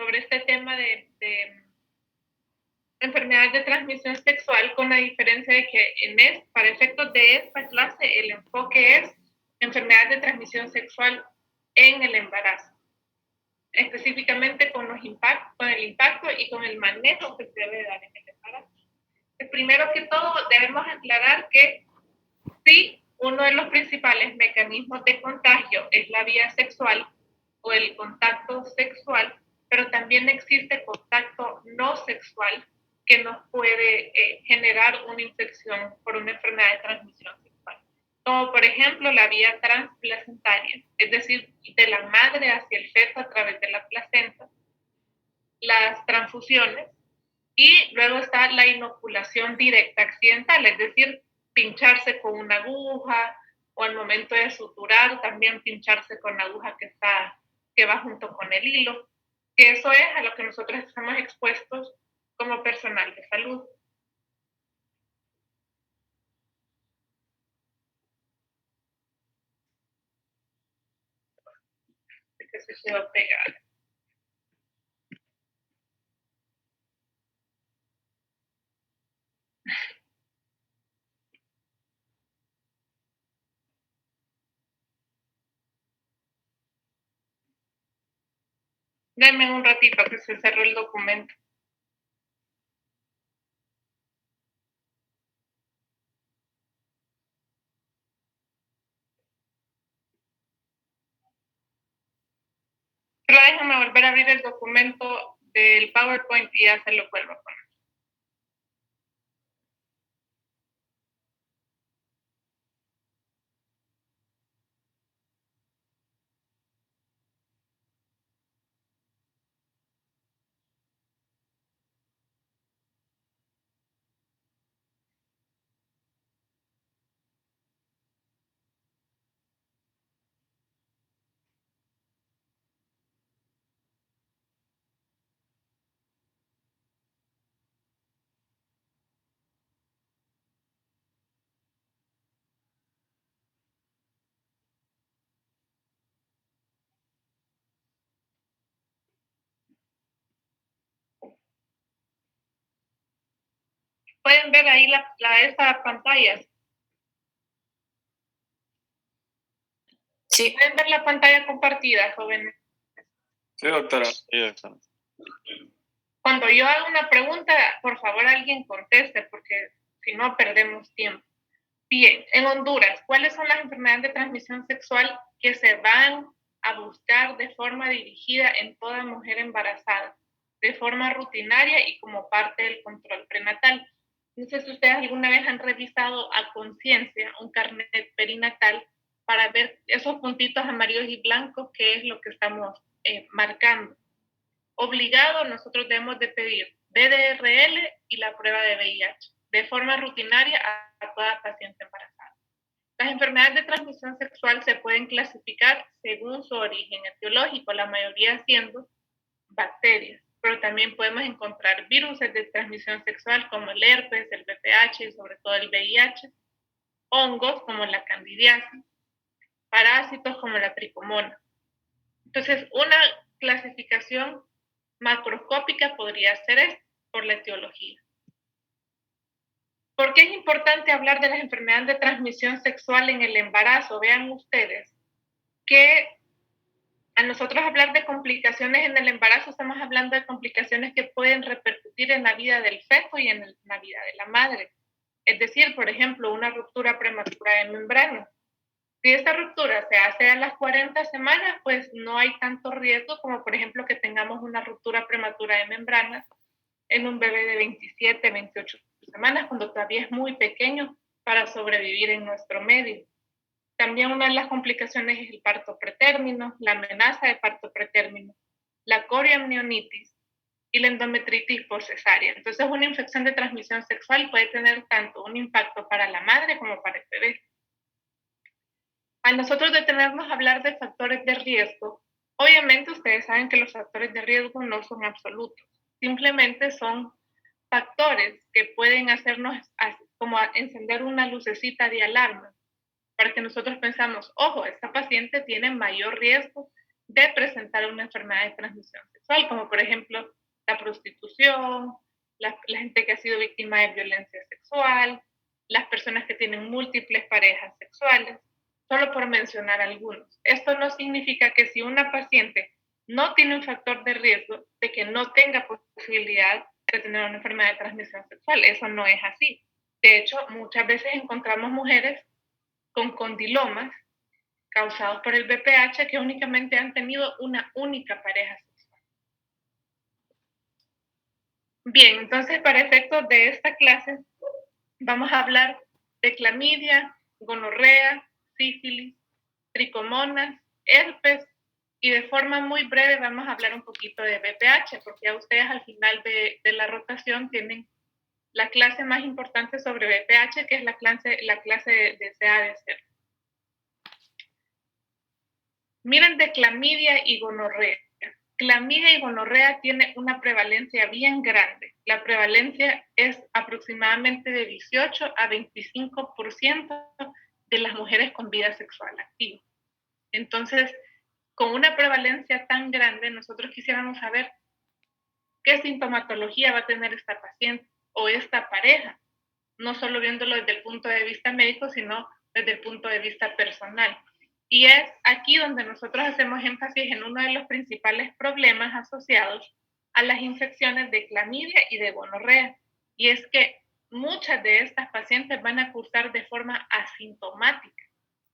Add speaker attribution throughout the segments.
Speaker 1: sobre este tema de enfermedades de transmisión sexual, con la diferencia de que para efectos de esta clase el enfoque es enfermedades de transmisión sexual en el embarazo, específicamente con el impacto y con el manejo que se debe dar en el embarazo. Primero que todo, debemos aclarar que sí, uno de los principales mecanismos de contagio es la vía sexual o el contacto sexual, pero también existe contacto no sexual que nos puede generar una infección por una enfermedad de transmisión sexual, como por ejemplo la vía transplacentaria, es decir, de la madre hacia el feto a través de la placenta, las transfusiones, y luego está la inoculación directa accidental, es decir, pincharse con una aguja o al momento de suturar también pincharse con la aguja que va junto con el hilo, que eso es a lo que nosotros estamos expuestos como personal de salud. Que se quedó pegada. Denme un ratito que se cerró el documento. Pero déjame volver a abrir el documento del PowerPoint y ya se lo vuelvo a poner. Pueden ver ahí esa pantalla.
Speaker 2: Sí.
Speaker 1: Pueden ver la pantalla compartida, jóvenes.
Speaker 3: Sí, doctora. Sí, doctora.
Speaker 1: Cuando yo hago una pregunta, por favor alguien conteste, porque si no perdemos tiempo. Bien, en Honduras, ¿cuáles son las enfermedades de transmisión sexual que se van a buscar de forma dirigida en toda mujer embarazada, de forma rutinaria y como parte del control prenatal? No sé si ustedes alguna vez han revisado a conciencia un carnet perinatal para ver esos puntitos amarillos y blancos, que es lo que estamos marcando. Obligado, nosotros debemos de pedir VDRL y la prueba de VIH de forma rutinaria a toda paciente embarazada. Las enfermedades de transmisión sexual se pueden clasificar según su origen etiológico, la mayoría siendo bacterias, pero también podemos encontrar virus de transmisión sexual como el herpes, el VPH y sobre todo el VIH, hongos como la candidiasis, parásitos como la tricomona. Entonces, una clasificación macroscópica podría ser esto, por la etiología. ¿Por qué es importante hablar de las enfermedades de transmisión sexual en el embarazo? Vean ustedes que a nosotros hablar de complicaciones en el embarazo, estamos hablando de complicaciones que pueden repercutir en la vida del feto y en la vida de la madre. Es decir, por ejemplo, una ruptura prematura de membrana. Si esta ruptura se hace a las 40 semanas, pues no hay tanto riesgo como, por ejemplo, que tengamos una ruptura prematura de membrana en un bebé de 27, 28 semanas, cuando todavía es muy pequeño para sobrevivir en nuestro medio. También una de las complicaciones es el parto pretérmino, la amenaza de parto pretérmino, la corioamnionitis y la endometritis por cesárea. Entonces, una infección de transmisión sexual puede tener tanto un impacto para la madre como para el bebé. Al nosotros detenernos a hablar de factores de riesgo, obviamente ustedes saben que los factores de riesgo no son absolutos, simplemente son factores que pueden hacernos como encender una lucecita de alarma para que nosotros pensamos, ojo, esta paciente tiene mayor riesgo de presentar una enfermedad de transmisión sexual, como por ejemplo la prostitución, la gente que ha sido víctima de violencia sexual, las personas que tienen múltiples parejas sexuales, solo por mencionar algunos. Esto no significa que si una paciente no tiene un factor de riesgo de que no tenga posibilidad de tener una enfermedad de transmisión sexual. Eso no es así. De hecho, muchas veces encontramos mujeres con condilomas causados por el VPH que únicamente han tenido una única pareja sexual. Bien, entonces para efectos de esta clase vamos a hablar de clamidia, gonorrea, sífilis, tricomonas, herpes y de forma muy breve vamos a hablar un poquito de VPH porque ya ustedes al final de la rotación tienen la clase más importante sobre VPH, que es la clase deseada de ser. Miren de clamidia y gonorrea. Clamidia y gonorrea tiene una prevalencia bien grande. La prevalencia es aproximadamente de 18 a 25% de las mujeres con vida sexual activa. Entonces, con una prevalencia tan grande, nosotros quisiéramos saber qué sintomatología va a tener esta paciente o esta pareja, no solo viéndolo desde el punto de vista médico, sino desde el punto de vista personal. Y es aquí donde nosotros hacemos énfasis en uno de los principales problemas asociados a las infecciones de clamidia y de gonorrea. Y es que muchas de estas pacientes van a cursar de forma asintomática.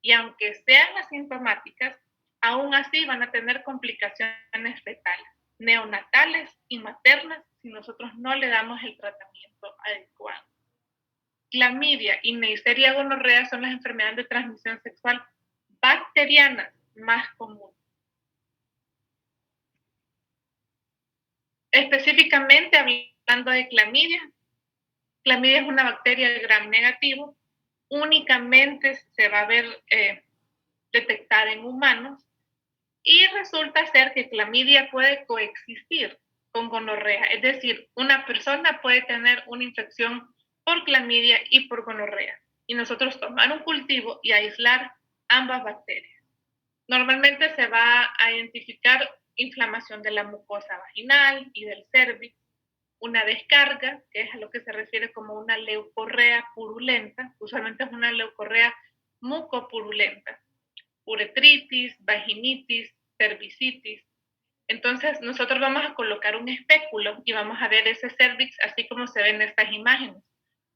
Speaker 1: Y aunque sean asintomáticas, aún así van a tener complicaciones fetales, neonatales y maternas si nosotros no le damos el tratamiento adecuado. Clamidia y Neisseria gonorrea son las enfermedades de transmisión sexual bacterianas más comunes. Específicamente hablando de clamidia, clamidia es una bacteria de gram negativo, únicamente se va a ver detectada en humanos y resulta ser que clamidia puede coexistir con gonorrea, es decir, una persona puede tener una infección por clamidia y por gonorrea y nosotros tomar un cultivo y aislar ambas bacterias. Normalmente se va a identificar inflamación de la mucosa vaginal y del cervix, una descarga, que es a lo que se refiere como una leucorrea purulenta, usualmente es una leucorrea mucopurulenta, uretritis, vaginitis, cervicitis. Entonces nosotros vamos a colocar un espéculo y vamos a ver ese cervix así como se ven en estas imágenes,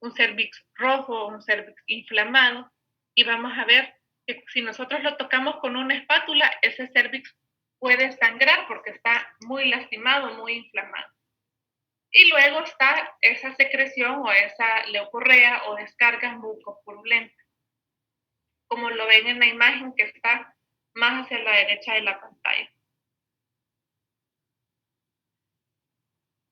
Speaker 1: un cervix rojo, un cervix inflamado, y vamos a ver que si nosotros lo tocamos con una espátula, ese cervix puede sangrar porque está muy lastimado, muy inflamado. Y luego está esa secreción o esa leucorrea o descarga mucopurulenta, como lo ven en la imagen que está más hacia la derecha de la pantalla.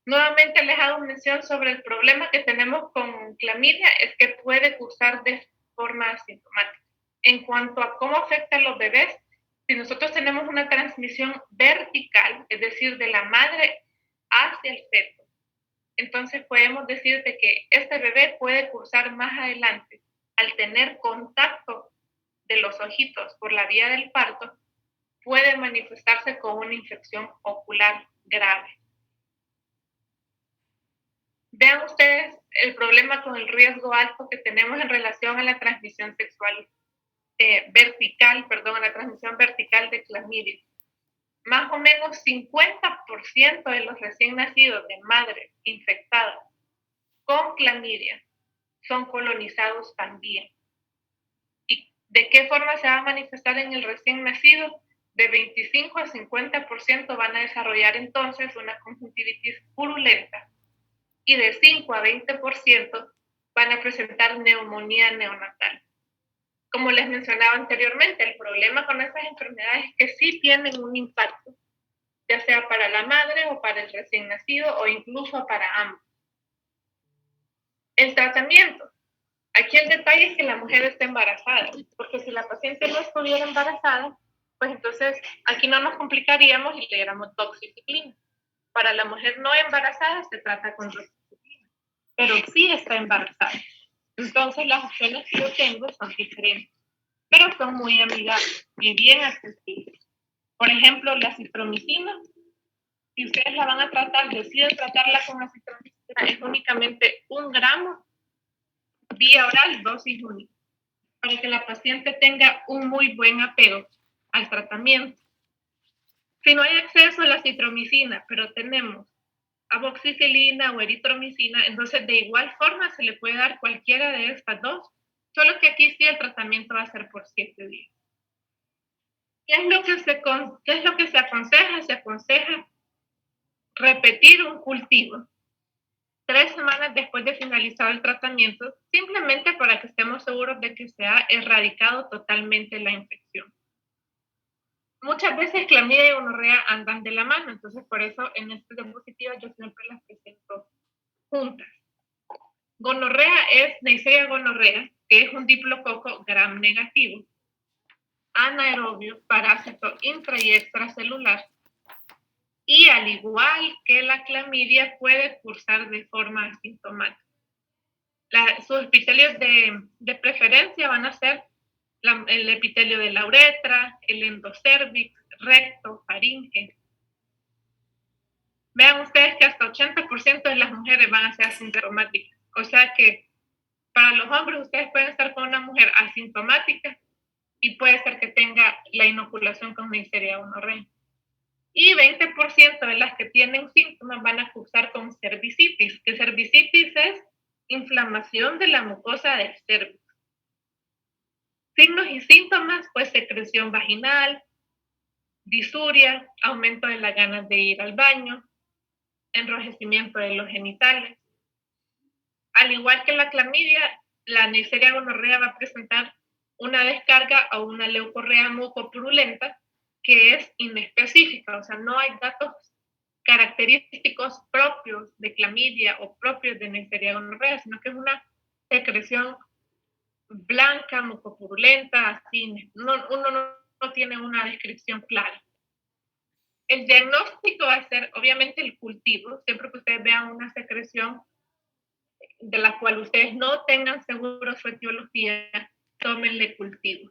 Speaker 1: Nuevamente les hago mención sobre el problema que tenemos con clamidia, es que puede cursar de forma asintomática. En cuanto a cómo afecta a los bebés, si nosotros tenemos una transmisión vertical, es decir, de la madre hacia el feto, entonces podemos decir de que este bebé puede cursar más adelante al tener contacto de los ojitos por la vía del parto, puede manifestarse con una infección ocular grave. Vean ustedes el problema con el riesgo alto que tenemos en relación a la transmisión sexual a la transmisión vertical de clamidia. Más o menos 50% de los recién nacidos de madres infectadas con clamidia son colonizados también. ¿Y de qué forma se va a manifestar en el recién nacido? De 25 a 50% van a desarrollar entonces una conjuntivitis purulenta y de 5 a 20% van a presentar neumonía neonatal. Como les mencionaba anteriormente, el problema con estas enfermedades es que sí tienen un impacto, ya sea para la madre o para el recién nacido o incluso para ambos. El tratamiento. Aquí el detalle es que la mujer esté embarazada, porque si la paciente no estuviera embarazada, pues entonces aquí no nos complicaríamos y le diéramos doxiciclina. Para la mujer no embarazada se trata con doxiciclina, pero sí está embarazada. Entonces las opciones que yo tengo son diferentes, pero son muy amigables y bien accesibles. Por ejemplo, la citromicina, si ustedes la van a tratar, deciden tratarla con la citromicina, es únicamente 1 gramo vía oral, dosis única, para que la paciente tenga un muy buen apego al tratamiento. Si no hay acceso a la citromicina, pero tenemos amoxicilina o eritromicina, entonces de igual forma se le puede dar cualquiera de estas dos, solo que aquí sí el tratamiento va a ser por 7 días. ¿Qué es lo que se aconseja? Se aconseja repetir un cultivo 3 semanas después de finalizado el tratamiento, simplemente para que estemos seguros de que se ha erradicado totalmente la infección. Muchas veces clamidia y gonorrea andan de la mano, entonces por eso en estas diapositivas yo siempre las presento juntas. Gonorrea es Neisseria gonorrea, que es un diplococo gram negativo, anaerobio, parásito intra y extracelular, y al igual que la clamidia puede cursar de forma asintomática. Sus epitelios de preferencia van a ser el epitelio de la uretra, el endocervix, recto, faringe. Vean ustedes que hasta 80% de las mujeres van a ser asintomáticas. O sea que para los hombres ustedes pueden estar con una mujer asintomática y puede ser que tenga la inoculación con Neisseria gonorrea. Y 20% de las que tienen síntomas van a cursar con cervicitis, que cervicitis es inflamación de la mucosa del cervix. Signos y síntomas, pues secreción vaginal, disuria, aumento de las ganas de ir al baño, enrojecimiento de los genitales. Al igual que la clamidia, la Neisseria gonorrea va a presentar una descarga o una leucorrea mucopurulenta que es inespecífica, o sea, no hay datos característicos propios de clamidia o propios de Neisseria gonorrea, sino que es una secreción blanca, mucopurulenta, así, uno no tiene una descripción clara. El diagnóstico va a ser, obviamente, el cultivo. Siempre que ustedes vean una secreción de la cual ustedes no tengan seguro su etiología, tómenle cultivo.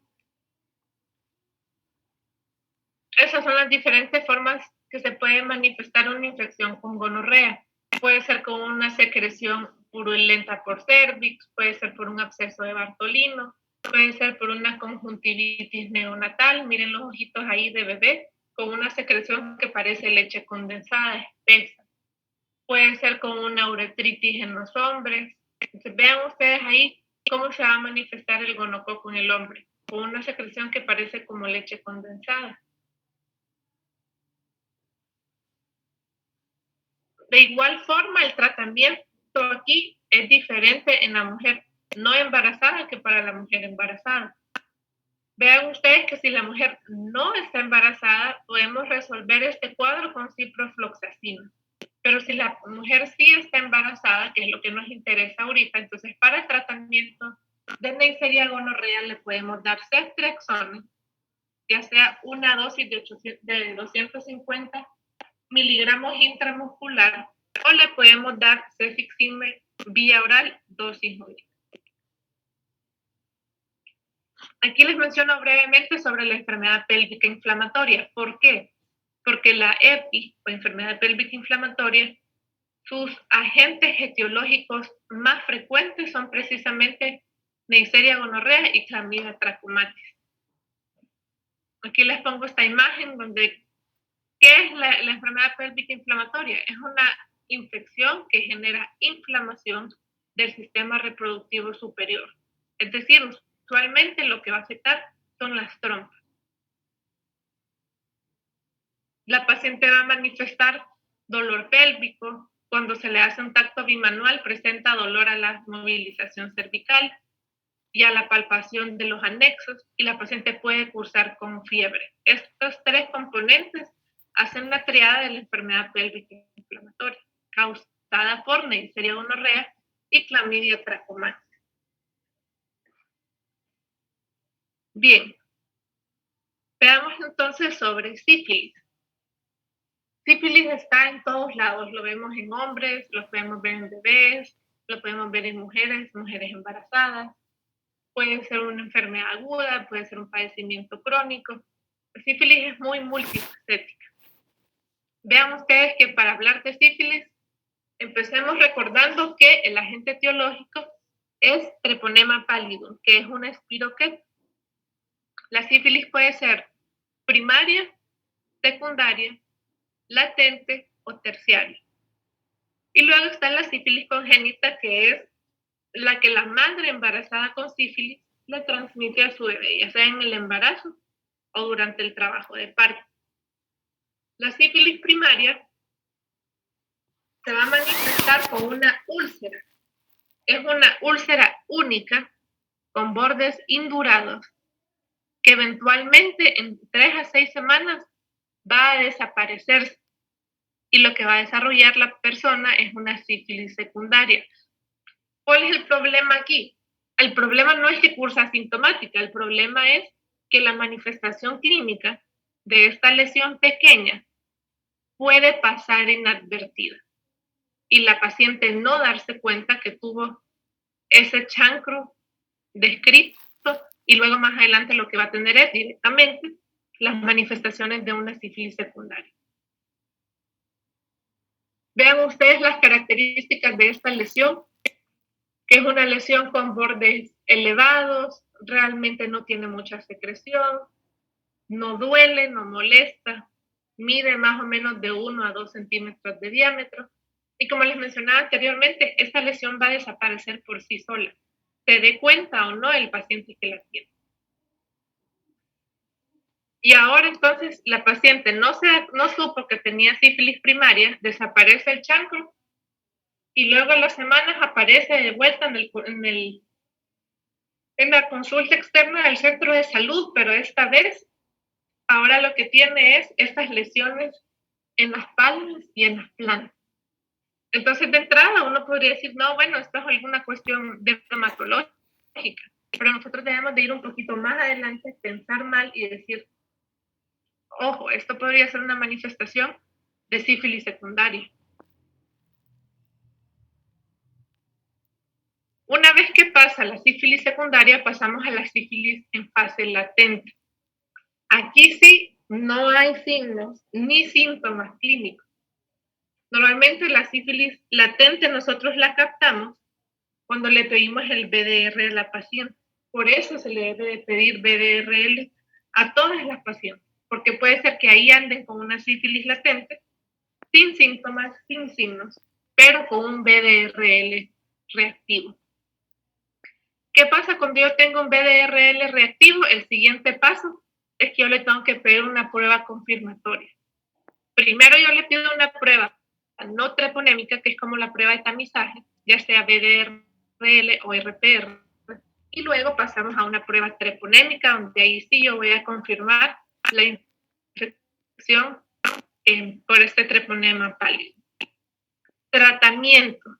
Speaker 1: Esas son las diferentes formas que se puede manifestar una infección con gonorrea. Puede ser con una secreción purulenta por cervix, puede ser por un absceso de Bartolino, puede ser por una conjuntivitis neonatal, miren los ojitos ahí de bebé, con una secreción que parece leche condensada, espesa. Puede ser con una uretritis en los hombres. Entonces, vean ustedes ahí cómo se va a manifestar el gonococo en el hombre, con una secreción que parece como leche condensada. De igual forma, el tratamiento aquí es diferente en la mujer no embarazada que para la mujer embarazada. Vean ustedes que si la mujer no está embarazada, podemos resolver este cuadro con ciprofloxacina. Pero si la mujer sí está embarazada, que es lo que nos interesa ahorita, entonces para el tratamiento de Neisseria gonorrea le podemos dar ceftriaxona, ya sea una dosis de 250 miligramos intramuscular, o le podemos dar cefixime vía oral, dosis única. Aquí les menciono brevemente sobre la enfermedad pélvica inflamatoria. ¿Por qué? Porque la EPI, o enfermedad pélvica inflamatoria, sus agentes etiológicos más frecuentes son precisamente Neisseria gonorrea y Chlamydia trachomatis. Aquí les pongo esta imagen donde, ¿qué es la enfermedad pélvica inflamatoria? Es una infección que genera inflamación del sistema reproductivo superior. Es decir, usualmente lo que va a afectar son las trompas. La paciente va a manifestar dolor pélvico. Cuando se le hace un tacto bimanual, presenta dolor a la movilización cervical y a la palpación de los anexos, y la paciente puede cursar con fiebre. Estos 3 componentes hacen la triada de la enfermedad pélvica inflamatoria, causada por Neisseria gonorrea y Chlamydia trachomatis. Bien, veamos entonces sobre sífilis. Sífilis está en todos lados, lo vemos en hombres, lo podemos ver en bebés, lo podemos ver en mujeres embarazadas. Puede ser una enfermedad aguda, puede ser un padecimiento crónico. La sífilis es muy multifacética. Vean ustedes que para hablar de sífilis, empecemos recordando que el agente etiológico es Treponema pallidum, que es una espiroqueta. La sífilis puede ser primaria, secundaria, latente o terciaria. Y luego está la sífilis congénita, que es la que la madre embarazada con sífilis le transmite a su bebé, ya sea en el embarazo o durante el trabajo de parto. La sífilis primaria se va a manifestar con una úlcera. Es una úlcera única con bordes indurados que eventualmente en 3 a 6 semanas va a desaparecer y lo que va a desarrollar la persona es una sífilis secundaria. ¿Cuál es el problema aquí? El problema no es que cursa asintomática, el problema es que la manifestación clínica de esta lesión pequeña puede pasar inadvertida y la paciente no darse cuenta que tuvo ese chancro descrito y luego más adelante lo que va a tener es directamente las manifestaciones de una sífilis secundaria. Vean ustedes las características de esta lesión, que es una lesión con bordes elevados, realmente no tiene mucha secreción, no duele, no molesta, mide más o menos de 1 a 2 centímetros de diámetro. Y como les mencionaba anteriormente, esta lesión va a desaparecer por sí sola, se dé cuenta o no el paciente que la tiene. Y ahora entonces la paciente no supo que tenía sífilis primaria, desaparece el chancro y luego a las semanas aparece de vuelta en la consulta externa del centro de salud, pero esta vez ahora lo que tiene es estas lesiones en las palmas y en las plantas. Entonces de entrada uno podría decir, no, bueno, esto es alguna cuestión dermatológica, pero nosotros debemos de ir un poquito más adelante, pensar mal y decir, ojo, esto podría ser una manifestación de sífilis secundaria. Una vez que pasa la sífilis secundaria, pasamos a la sífilis en fase latente. Aquí sí no hay signos ni síntomas clínicos. Normalmente la sífilis latente nosotros la captamos cuando le pedimos el BDR a la paciente. Por eso se le debe de pedir BDRL a todas las pacientes, porque puede ser que ahí anden con una sífilis latente, sin síntomas, sin signos, pero con un BDRL reactivo. ¿Qué pasa cuando yo tengo un BDRL reactivo? El siguiente paso es que yo le tengo que pedir una prueba confirmatoria. Primero yo le pido una prueba no treponémica, que es como la prueba de tamizaje, ya sea BDRL o RPR, y luego pasamos a una prueba treponémica, donde ahí sí yo voy a confirmar la infección por este treponema pálido. Tratamiento.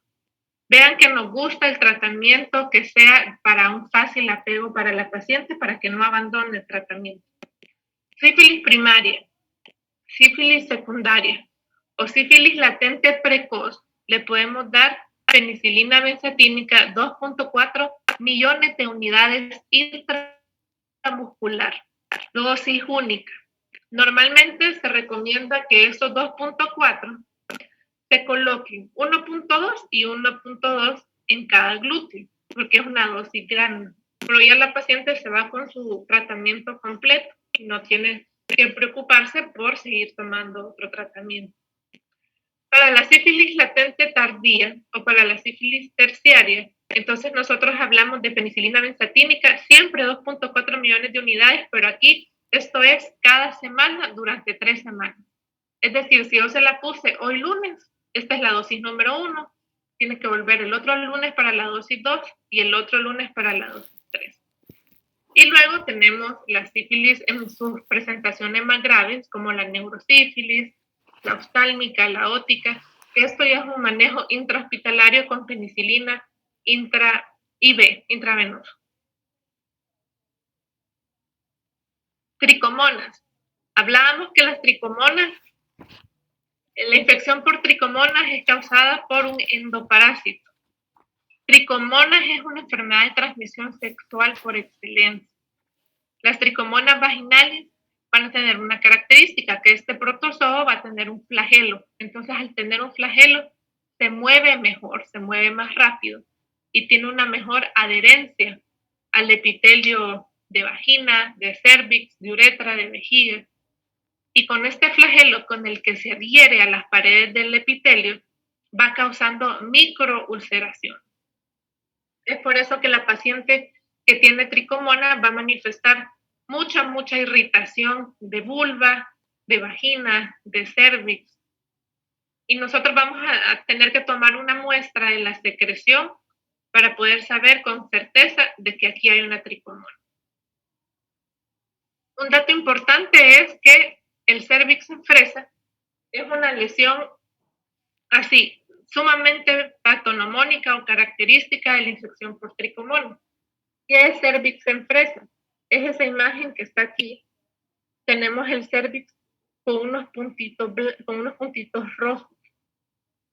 Speaker 1: Vean que nos gusta el tratamiento que sea para un fácil apego para la paciente, para que no abandone el tratamiento. Sífilis primaria, sífilis secundaria o sífilis latente precoz, le podemos dar penicilina benzatínica 2.4 millones de unidades intramuscular, dosis única. Normalmente se recomienda que esos 2.4 se coloquen 1.2 y 1.2 en cada glúteo, porque es una dosis grande. Pero ya la paciente se va con su tratamiento completo y no tiene que preocuparse por seguir tomando otro tratamiento. Para la sífilis latente tardía o para la sífilis terciaria, entonces nosotros hablamos de penicilina benzatínica, siempre 2.4 millones de unidades, pero aquí esto es cada semana durante 3 semanas. Es decir, si yo se la puse hoy lunes, esta es la dosis número 1, tiene que volver el otro lunes para la dosis 2 y el otro lunes para la dosis 3. Y luego tenemos la sífilis en sus presentaciones más graves, como la neurosífilis, la oftálmica, la ótica, que esto ya es un manejo intrahospitalario con penicilina IV, intravenoso. Tricomonas. Hablábamos que las tricomonas, la infección por tricomonas es causada por un endoparásito. Tricomonas es una enfermedad de transmisión sexual por excelencia. Las tricomonas vaginales van a tener una característica, que este protozoo va a tener un flagelo. Entonces, al tener un flagelo, se mueve mejor, se mueve más rápido y tiene una mejor adherencia al epitelio de vagina, de cervix, de uretra, de vejiga. Y con este flagelo con el que se adhiere a las paredes del epitelio, va causando microulceración. Es por eso que la paciente que tiene tricomona va a manifestar mucha irritación de vulva, de vagina, de cervix. Y nosotros vamos a tener que tomar una muestra de la secreción para poder saber con certeza de que aquí hay una tricomona. Un dato importante es que el cervix en fresa es una lesión así, sumamente patonomónica o característica de la infección por tricomona. ¿Qué es cervix en fresa? Es esa imagen que está aquí. Tenemos el cervix con unos puntitos rojos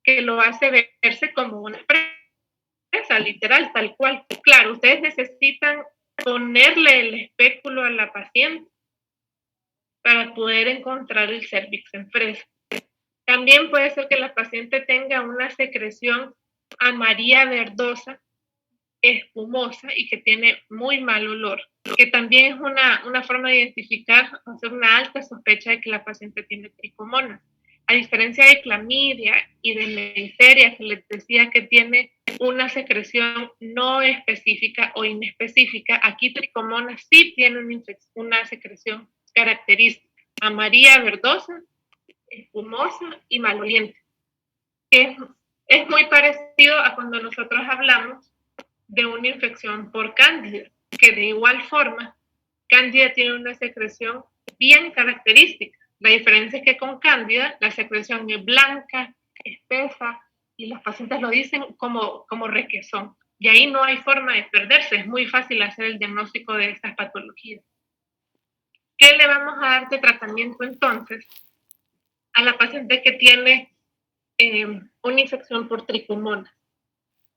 Speaker 1: que lo hace verse como una fresa, literal, tal cual. Claro, ustedes necesitan ponerle el espéculo a la paciente para poder encontrar el cervix en fresa. También puede ser que la paciente tenga una secreción amarilla verdosa, espumosa y que tiene muy mal olor, que también es una forma de identificar, hacer una alta sospecha de que la paciente tiene tricomonas. A diferencia de clamidia y de neisseria, que les decía que tiene una secreción no específica o inespecífica, aquí tricomonas sí tiene una secreción característica, amarilla verdosa, espumosa y maloliente, que es muy parecido a cuando nosotros hablamos de una infección por cándida, que de igual forma, cándida tiene una secreción bien característica. La diferencia es que con cándida la secreción es blanca, espesa, y los pacientes lo dicen como requesón. Y ahí no hay forma de perderse, es muy fácil hacer el diagnóstico de estas patologías. ¿Qué le vamos a dar de tratamiento entonces a la paciente que tiene una infección por tricomonas?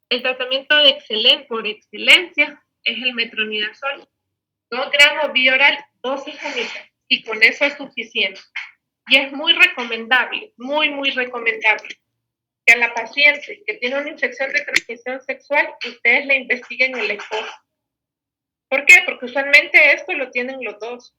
Speaker 1: El tratamiento por excelencia es el metronidazol. 2 gramos vía oral, 12 semanas, y con eso es suficiente. Y es muy recomendable, muy recomendable, que a la paciente que tiene una infección de transmisión sexual, ustedes la investiguen el esposo. ¿Por qué? Porque usualmente esto lo tienen los dos.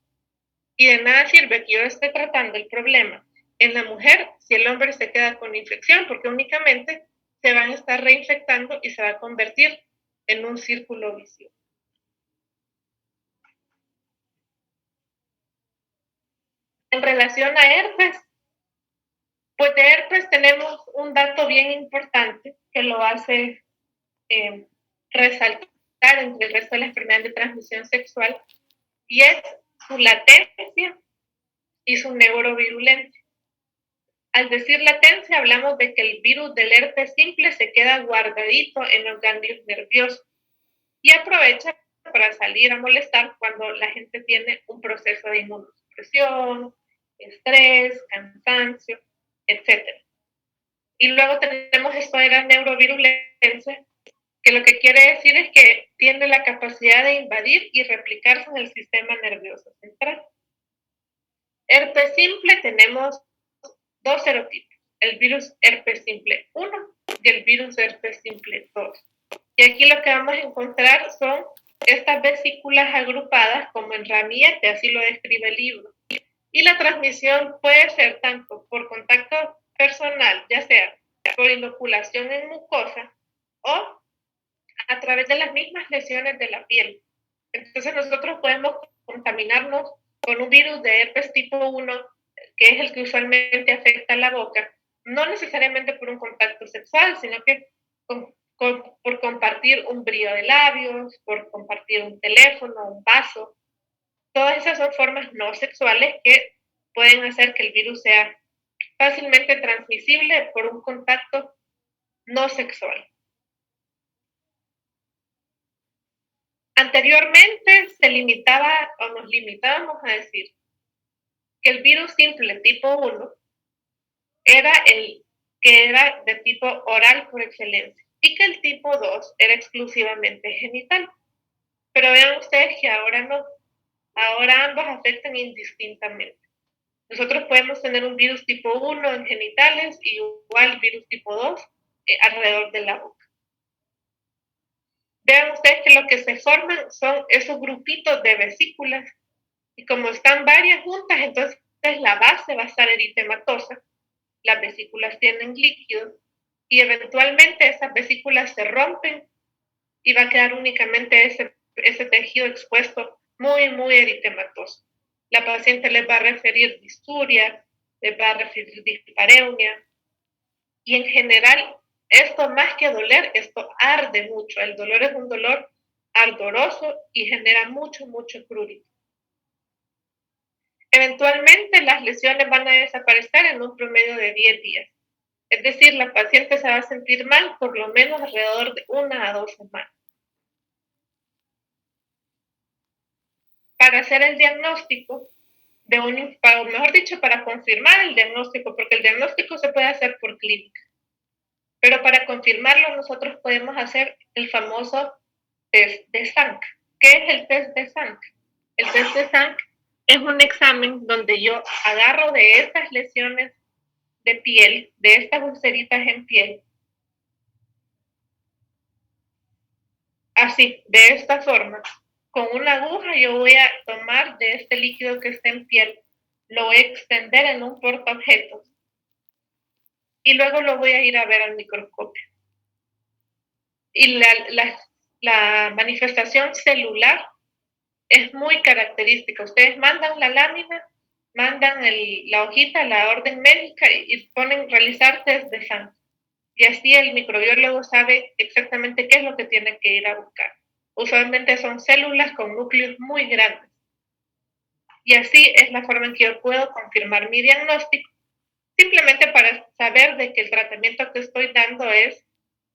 Speaker 1: Y de nada sirve que yo esté tratando el problema en la mujer si el hombre se queda con infección, porque únicamente se van a estar reinfectando y se va a convertir en un círculo vicioso. En relación a herpes, pues de herpes tenemos un dato bien importante que lo hace resaltar entre el resto de las enfermedades de transmisión sexual, y es su latencia y su neurovirulencia. Al decir latencia, hablamos de que el virus del herpes simple se queda guardadito en los ganglios nerviosos y aprovecha para salir a molestar cuando la gente tiene un proceso de inmunosupresión, estrés, cansancio, etc. Y luego tenemos esto de la neurovirulencia, que lo que quiere decir es que tiene la capacidad de invadir y replicarse en el sistema nervioso central. Herpes simple tenemos 2 serotipos, el virus herpes simple 1 y el virus herpes simple 2. Y aquí lo que vamos a encontrar son estas vesículas agrupadas como en ramillete, así lo describe el libro. Y la transmisión puede ser tanto por contacto personal, ya sea por inoculación en mucosa o a través de las mismas lesiones de la piel. Entonces nosotros podemos contaminarnos con un virus de herpes tipo 1, que es el que usualmente afecta la boca, no necesariamente por un contacto sexual, sino que por compartir un brillo de labios, por compartir un teléfono, un vaso. Todas esas son formas no sexuales que pueden hacer que el virus sea fácilmente transmisible por un contacto no sexual. Anteriormente se limitaba o nos limitábamos a decir que el virus simple tipo 1 era el que era de tipo oral por excelencia y que el tipo 2 era exclusivamente genital. Pero vean ustedes que ahora no. ahora ambos afectan indistintamente. Nosotros podemos tener un virus tipo 1 en genitales y igual virus tipo 2 alrededor de la boca. Vean ustedes que lo que se forman son esos grupitos de vesículas y como están varias juntas, entonces la base va a estar eritematosa, las vesículas tienen líquido y eventualmente esas vesículas se rompen y va a quedar únicamente ese tejido expuesto muy eritematoso. La paciente les va a referir disturia, les va a referir dispareunia y en general esto más que doler, esto arde mucho. El dolor es un dolor ardoroso y genera mucho prurito. Eventualmente las lesiones van a desaparecer en un promedio de 10 días. Es decir, la paciente se va a sentir mal por lo menos alrededor de 1 a 2 semanas. Para hacer el diagnóstico, mejor dicho, para confirmar el diagnóstico, porque el diagnóstico se puede hacer por clínica. Pero para confirmarlo nosotros podemos hacer el famoso test de Sank. ¿Qué es el test de Sank? El test de Sank es un examen donde yo agarro de estas lesiones de piel, de estas ulceritas en piel, así, de esta forma. Con una aguja yo voy a tomar de este líquido que está en piel, lo voy a extender en un portaobjetos y luego lo voy a ir a ver al microscopio. Y la manifestación celular es muy característica. Ustedes mandan la lámina, mandan la hojita, la orden médica y ponen realizar test de sangre. Y así el microbiólogo sabe exactamente qué es lo que tiene que ir a buscar. Usualmente son células con núcleos muy grandes. Y así es la forma en que yo puedo confirmar mi diagnóstico, simplemente para saber de que el tratamiento que estoy dando es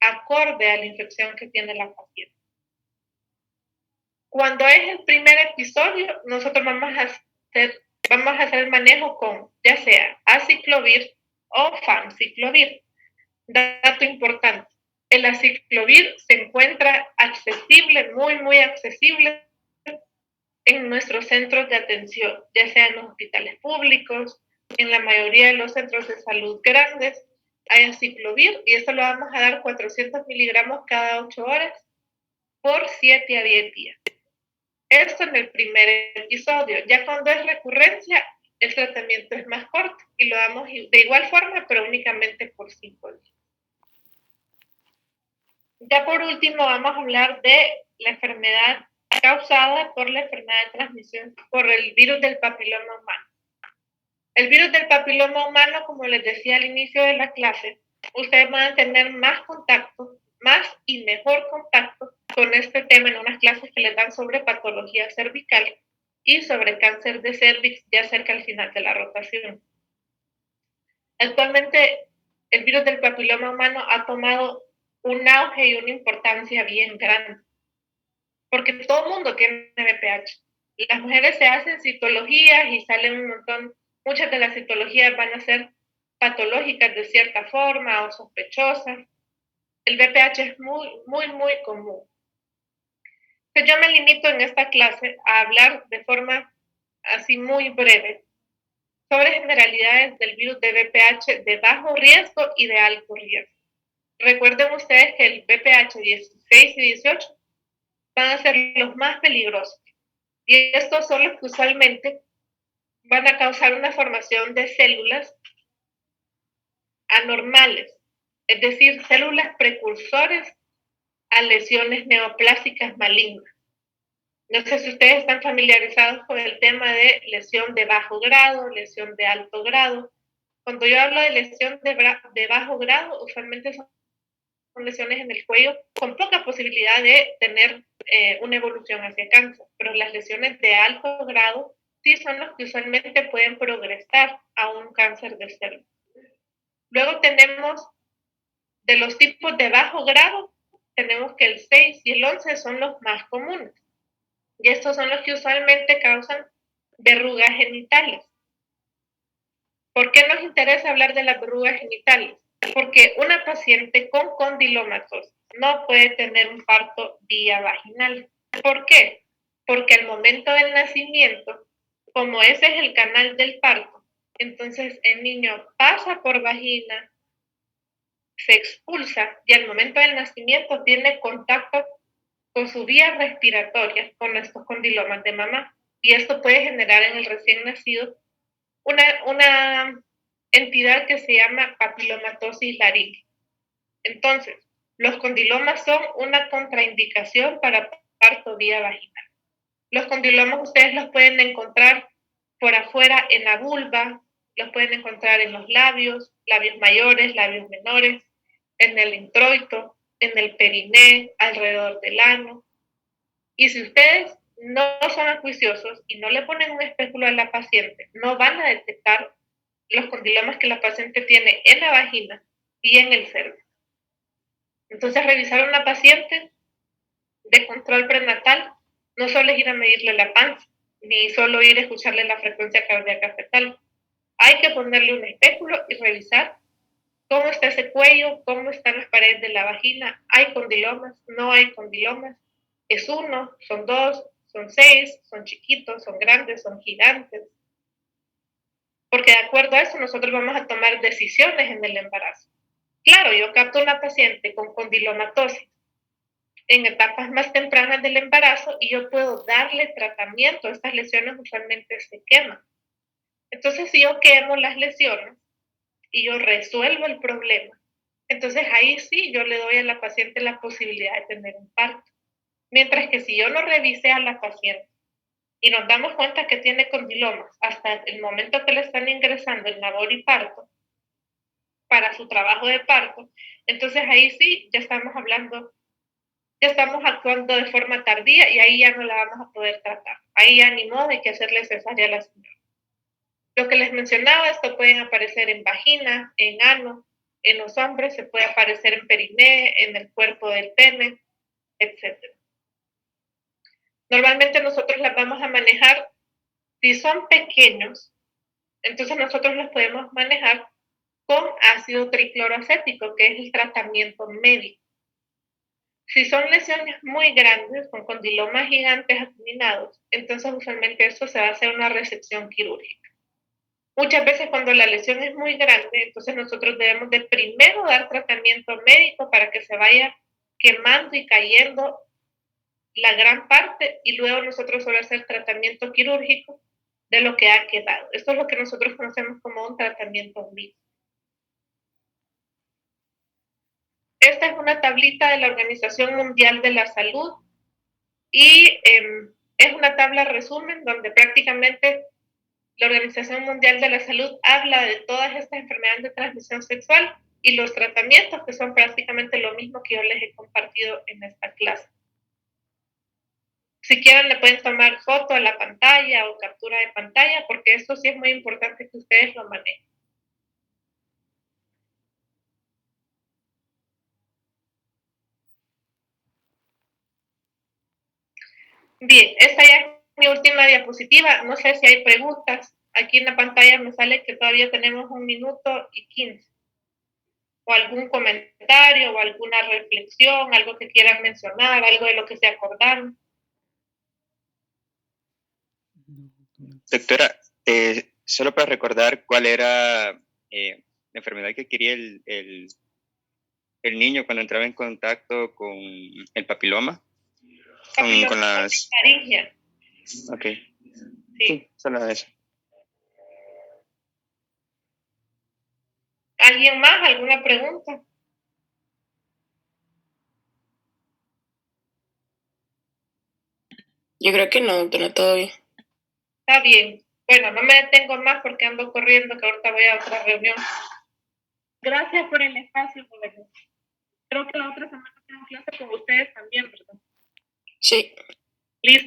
Speaker 1: acorde a la infección que tiene la paciente. Cuando es el primer episodio, nosotros vamos a hacer el manejo con ya sea aciclovir o famciclovir. Dato importante, el aciclovir se encuentra accesible, muy accesible en nuestros centros de atención, ya sea en los hospitales públicos, en la mayoría de los centros de salud grandes, hay aciclovir y esto lo vamos a dar 400 miligramos cada 8 horas por 7 a 10 días. Esto en el primer episodio. Ya cuando es recurrencia, el tratamiento es más corto y lo damos de igual forma, pero únicamente por 5 días. Ya por último vamos a hablar de la enfermedad causada por la enfermedad de transmisión por el virus del papiloma humano. El virus del papiloma humano, como les decía al inicio de la clase, ustedes van a tener más contacto, más y mejor contacto con este tema en unas clases que les dan sobre patología cervical y sobre cáncer de cervix ya cerca al final de la rotación. Actualmente el virus del papiloma humano ha tomado un auge y una importancia bien grande, porque todo el mundo tiene VPH. Las mujeres se hacen citologías y salen un montón, muchas de las citologías van a ser patológicas de cierta forma o sospechosas. El VPH es muy común. Entonces yo me limito en esta clase a hablar de forma así muy breve sobre generalidades del virus de VPH de bajo riesgo y de alto riesgo. Recuerden ustedes que el VPH 16 y 18 van a ser los más peligrosos. Y estos son los que usualmente van a causar una formación de células anormales, es decir, células precursores a lesiones neoplásicas malignas. No sé si ustedes están familiarizados con el tema de lesión de bajo grado, lesión de alto grado. Cuando yo hablo de lesión de bajo grado, usualmente son lesiones en el cuello con poca posibilidad de tener una evolución hacia cáncer, pero las lesiones de alto grado sí son las que usualmente pueden progresar a un cáncer de cervix. Luego tenemos de los tipos de bajo grado, tenemos que el 6 y el 11 son los más comunes. Y estos son los que usualmente causan verrugas genitales. ¿Por qué nos interesa hablar de las verrugas genitales? Porque una paciente con condilomatosis no puede tener un parto vía vaginal. ¿Por qué? porque al momento del nacimiento, como ese es el canal del parto, entonces el niño pasa por vagina, se expulsa y al momento del nacimiento tiene contacto con su vía respiratoria, con estos condilomas de mamá. Y esto puede generar en el recién nacido una entidad que se llama papilomatosis laríngea. Entonces, los condilomas son una contraindicación para parto vía vaginal. Los condilomas ustedes los pueden encontrar por afuera en la vulva, los pueden encontrar en los labios mayores, labios menores, en el introito, en el periné, alrededor del ano. Y si ustedes no son acuiciosos y no le ponen un espéculo a la paciente, no van a detectar los condilomas que la paciente tiene en la vagina y en el cervix. Entonces, revisar a una paciente de control prenatal no solo es ir a medirle la panza, ni solo ir a escucharle la frecuencia cardíaca fetal. Hay que ponerle un espéculo y revisar cómo está ese cuello, cómo están las paredes de la vagina. ¿Hay condilomas? ¿No hay condilomas? ¿Es uno? ¿Son dos? ¿Son 6? ¿Son chiquitos? ¿Son grandes? ¿Son gigantes? Porque de acuerdo a eso nosotros vamos a tomar decisiones en el embarazo. Claro, yo capto una paciente con condilomatosis en etapas más tempranas del embarazo y yo puedo darle tratamiento. Estas lesiones usualmente se queman. Entonces, si yo quemo las lesiones y yo resuelvo el problema, entonces ahí sí yo le doy a la paciente la posibilidad de tener un parto. Mientras que si yo no revisé a la paciente y nos damos cuenta que tiene condilomas hasta el momento que le están ingresando el labor y parto para su trabajo de parto, entonces ahí sí ya estamos actuando de forma tardía y ahí ya no la vamos a poder tratar. Ahí ya ni modo de que hacerle cesárea a la señora. Lo que les mencionaba, esto pueden aparecer en vagina, en ano, en los hombres, se puede aparecer en periné, en el cuerpo del pene, etc. Normalmente nosotros las vamos a manejar, si son pequeños, entonces nosotros los podemos manejar con ácido tricloroacético, que es el tratamiento médico. Si son lesiones muy grandes, con condilomas gigantes acuminados, entonces usualmente eso se va a hacer una resección quirúrgica. Muchas veces cuando la lesión es muy grande, entonces nosotros debemos de primero dar tratamiento médico para que se vaya quemando y cayendo la gran parte y luego nosotros solo hacer tratamiento quirúrgico de lo que ha quedado. Esto es lo que nosotros conocemos como un tratamiento mixto. Esta es una tablita de la Organización Mundial de la Salud y es una tabla resumen donde prácticamente la Organización Mundial de la Salud habla de todas estas enfermedades de transmisión sexual y los tratamientos, que son prácticamente lo mismo que yo les he compartido en esta clase. Si quieren le pueden tomar foto a la pantalla o captura de pantalla, porque esto sí es muy importante que ustedes lo manejen. Bien, esta ya es mi última diapositiva. No sé si hay preguntas. Aquí en la pantalla me sale que todavía tenemos 1 minuto y 15. O algún comentario o alguna reflexión, algo que quieran mencionar, algo de lo que se acordaron.
Speaker 3: Doctora, solo para recordar cuál era la enfermedad que quería el niño cuando entraba en contacto con el papiloma. Con las...
Speaker 1: laringia.
Speaker 3: Ok.
Speaker 1: Sí,
Speaker 3: solo eso.
Speaker 1: ¿Alguien más? ¿Alguna pregunta?
Speaker 2: Yo creo que no, doctora, todo bien.
Speaker 1: Está bien. Bueno, no me detengo más porque ando corriendo, que ahorita voy a otra reunión. Gracias por el espacio, jóvenes. Creo que la otra semana tengo clase con ustedes también, ¿verdad?
Speaker 2: Sí.
Speaker 1: Listo.